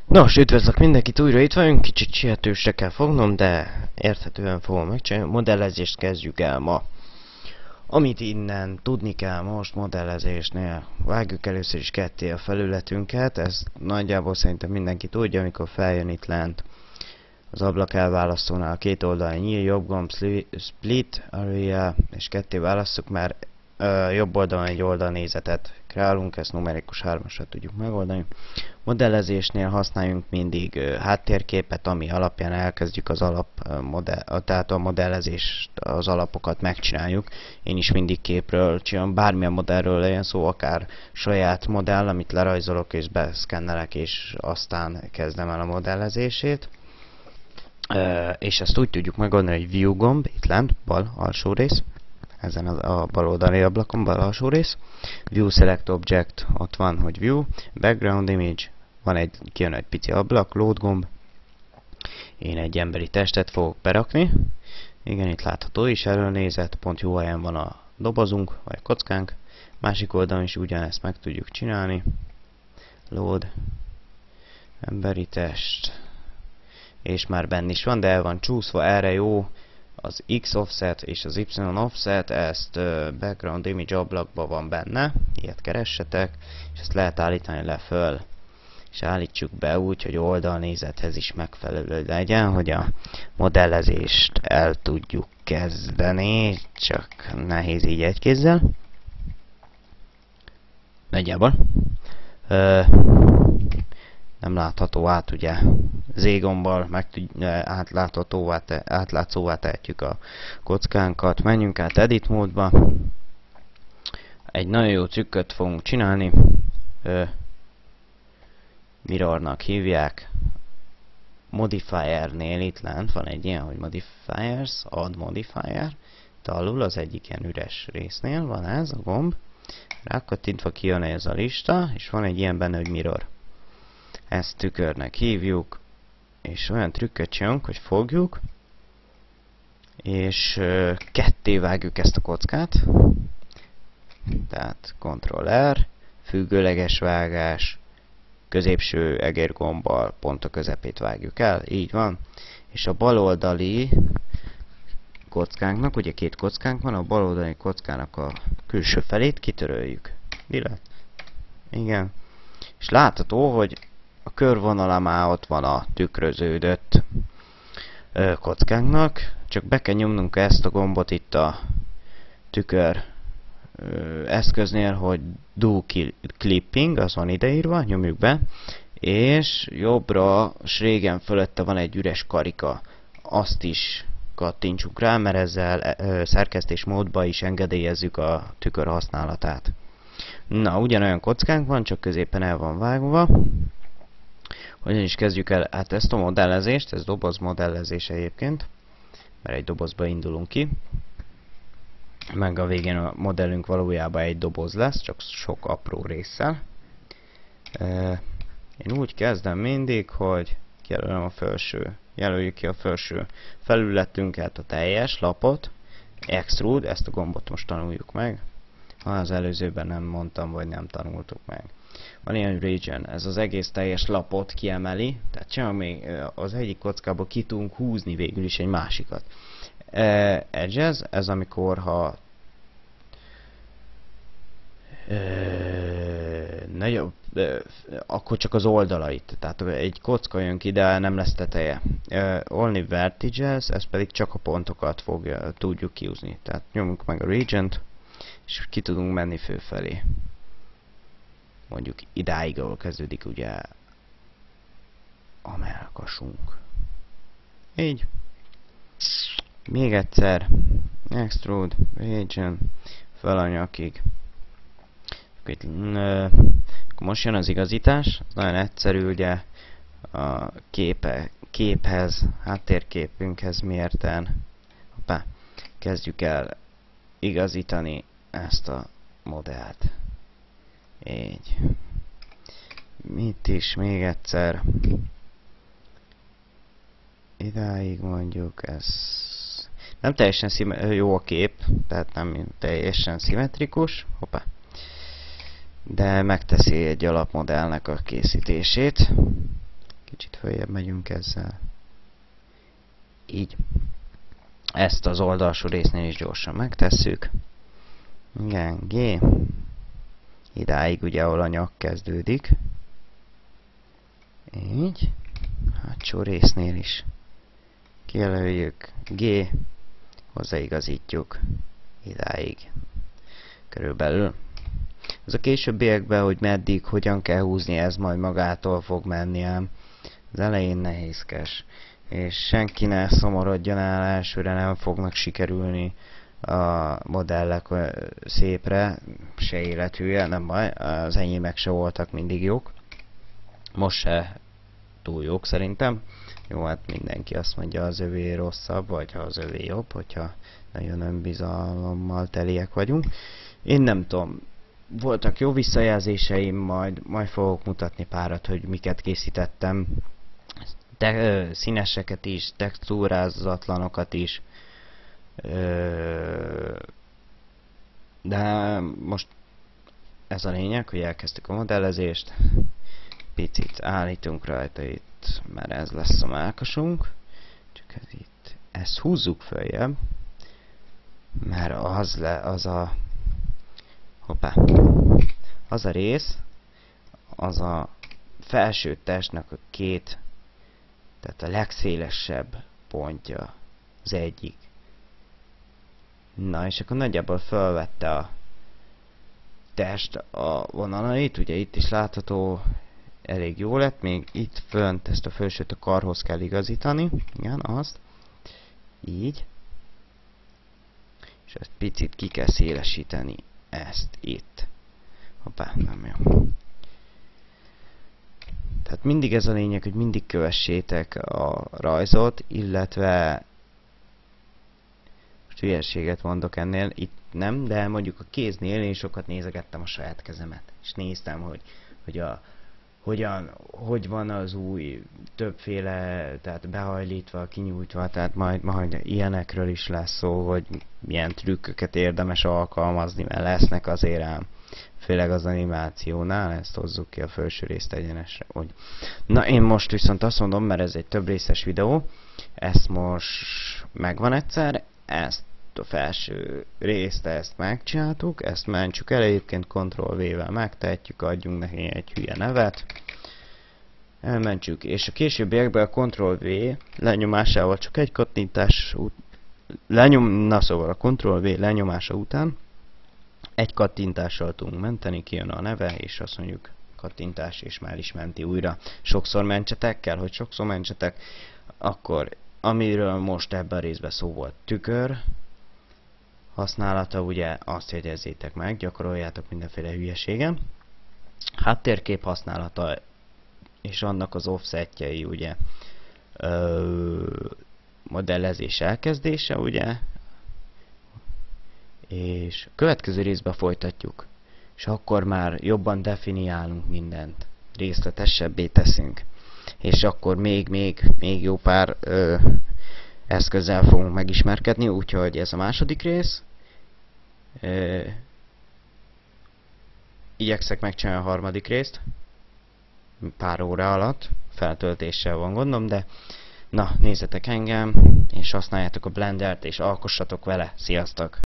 Nos, üdvözlök mindenkit, újra itt vagyunk, kicsit sietősre kell fognom, de érthetően fogom megcsinálni. Modellezést kezdjük el ma. Amit innen tudni kell most modellezésnél, vágjuk először is ketté a felületünket, ezt nagyjából szerintem mindenki tudja, amikor feljön itt lent az ablak elválasztónál a két oldalon nyíl, jobb gomb, split area, és ketté választjuk, mert jobb oldalon egy oldalnézetet kreálunk, ezt numerikus 3-asra tudjuk megoldani. Modellezésnél használjunk mindig háttérképet, ami alapján elkezdjük az tehát a modellezést, az alapokat megcsináljuk. Én is mindig képről csinálom, bármilyen modellről legyen szó, akár saját modell, amit lerajzolok és beszkennelek, és aztán kezdem el a modellezését. És ezt úgy tudjuk megoldani, hogy View gomb, itt lent, bal alsó rész, ezen a bal oldali ablakon, bal alsó rész. View Select Object, ott van, hogy View, Background Image, kijön egy pici ablak, Load gomb. Én egy emberi testet fogok berakni. Igen, itt látható is előnézet, pont jó helyen van a dobozunk, vagy a kockánk. Másik oldalon is ugyanezt meg tudjuk csinálni. Load, emberi test. És már benne is van, de el van csúszva, erre jó az X offset és az Y offset, ezt background image ablakban van benne, ilyet keressetek, és ezt lehet állítani le föl, és állítsuk be úgy, hogy oldalnézethez is megfelelő legyen, hogy a modellezést el tudjuk kezdeni, csak nehéz így egy kézzel. Nagyjából. Nem látható át, ugye Z gombbal átlátszóvá tehetjük a kockánkat. Menjünk át edit módba. Egy nagyon jó trükköt fogunk csinálni. Mirrornak hívják. Modifiernél itt lent van egy ilyen, hogy modifiers, add modifier. Itt alul az egyik ilyen üres résznél van ez a gomb. Rákattintva kijön ez a lista, és van egy ilyen benne, hogy mirror. Ezt tükörnek hívjuk, és olyan trükköt csinálunk, hogy fogjuk, és ketté vágjuk ezt a kockát, tehát Ctrl-R, függőleges vágás, középső egérgombbal pont a közepét vágjuk el, így van, és a baloldali kockánknak, ugye két kockánk van, a baloldali kockának a külső felét kitöröljük. Illet? Igen. És látható, hogy a körvonalán ott van a tükröződött kockánknak, csak be kell nyomnunk ezt a gombot itt a tükör eszköznél, hogy Do Clipping, az van ideírva, nyomjuk be, és jobbra, s régen fölötte van egy üres karika, azt is kattintsuk rá, mert ezzel szerkesztés módba is engedélyezzük a tükör használatát. Na, ugyanolyan kockánk van, csak középen el van vágva. Hogyan is kezdjük el hát ezt a modellezést, ez doboz modellezés egyébként, mert egy dobozba indulunk ki, meg a végén a modellünk valójában egy doboz lesz, csak sok apró résszel. Én úgy kezdem mindig, hogy jelöljük ki a felső felületünket, a teljes lapot, extrude, ezt a gombot most tanuljuk meg, ha az előzőben nem mondtam, vagy nem tanultuk meg. Van ilyen region, ez az egész teljes lapot kiemeli, tehát csak még az egyik kockából ki tudunk húzni végül is egy másikat. Edges, ez amikor akkor csak az oldalait, tehát egy kocka jön ki, de nem lesz teteje. Only vertices, ez pedig csak a pontokat tudjuk kiúzni. Tehát nyomjuk meg a regiont, és ki tudunk menni fölfelé. Mondjuk idáig, ahol kezdődik ugye a mellkasunk. Így. Még egyszer. Extrude, region, fel a nyakig. Most jön az igazítás. Nagyon egyszerű, ugye a képhez, háttérképünkhez mérten. Hoppá. Kezdjük el igazítani ezt a modellt. Így. Mit is még egyszer. Idáig mondjuk ez. Nem teljesen jó a kép, tehát nem teljesen szimmetrikus. Hoppá. De megteszi egy alapmodellnek a készítését. Kicsit följebb megyünk ezzel. Így. Ezt az oldalsó résznél is gyorsan megtesszük. Igen, G. Idáig ugye, ahol a nyak kezdődik. Így. Hátsó résznél is. Kijelöljük. G. Hozzáigazítjuk. Idáig. Körülbelül. Ez a későbbiekben, hogy meddig, hogyan kell húzni, ez majd magától fog menni ám. Az elején nehézkes. És senki ne szomorodjon el, elsőre nem fognak sikerülni a modellek szépre, se életűje, nem baj, az enyémek se voltak mindig jók. Most se túl jók szerintem. Jó, hát mindenki azt mondja, az övé rosszabb, vagy ha az övé jobb, hogyha nagyon önbizalommal teliek vagyunk. Én nem tudom, voltak jó visszajelzéseim, majd fogok mutatni párat, hogy miket készítettem. Színeseket is, textúrázatlanokat is. De most ez a lényeg, hogy elkezdtük a modellezést. Picit állítunk rajta itt, mert ez lesz a mellkasunk. Csak ez itt. Ezt húzzuk följebb, mert az a rész, az a felső testnek a két, tehát a legszélesebb pontja, az egyik. Na, és akkor nagyjából felvette a test a vonalait, ugye itt is látható, elég jó lett, még itt fönt ezt a felsőt a karhoz kell igazítani, igen, azt, így, és ezt picit ki kell szélesíteni, ezt itt. Hoppá, nem jó. Tehát mindig ez a lényeg, hogy mindig kövessétek a rajzot, illetve most hülyeséget mondok ennél, itt nem, de mondjuk a kéznél én sokat nézegettem a saját kezemet, és néztem, hogy van az új többféle, tehát behajlítva, kinyújtva, tehát majd ilyenekről is lesz szó, hogy milyen trükköket érdemes alkalmazni, mert lesznek azért ám. Főleg az animációnál, ezt hozzuk ki a felső részt egyenesre. Úgy. Na, én most viszont azt mondom, mert ez egy több részes videó, ezt most megvan egyszer, ezt a felső részt, ezt megcsináltuk, ezt mentsük el, egyébként Ctrl-V-vel megtehetjük, adjunk neki egy hülye nevet, elmentsük, és a későbbiekben a Ctrl-V lenyomásával csak egy kattintás szóval a Ctrl-V lenyomása után egy kattintással tudunk menteni, kijön a neve, és azt mondjuk kattintás, és már is menti újra. Sokszor mentsetek, kell, hogy sokszor mentsetek. Akkor, amiről most ebben a részben szó volt, tükör használata, ugye, azt jegyezzétek meg, gyakoroljátok mindenféle hülyeségen. Háttérkép használata, és annak az offsetjei, ugye, modellezés elkezdése, ugye, és a következő részben folytatjuk, és akkor már jobban definiálunk mindent, részletesebbé teszünk, és akkor még jó pár eszközzel fogunk megismerkedni, úgyhogy ez a második rész. Igyekszek megcsinálni a harmadik részt, pár óra alatt, feltöltéssel van gondom, de na, nézzetek engem, és használjátok a Blendert, és alkossatok vele. Sziasztok!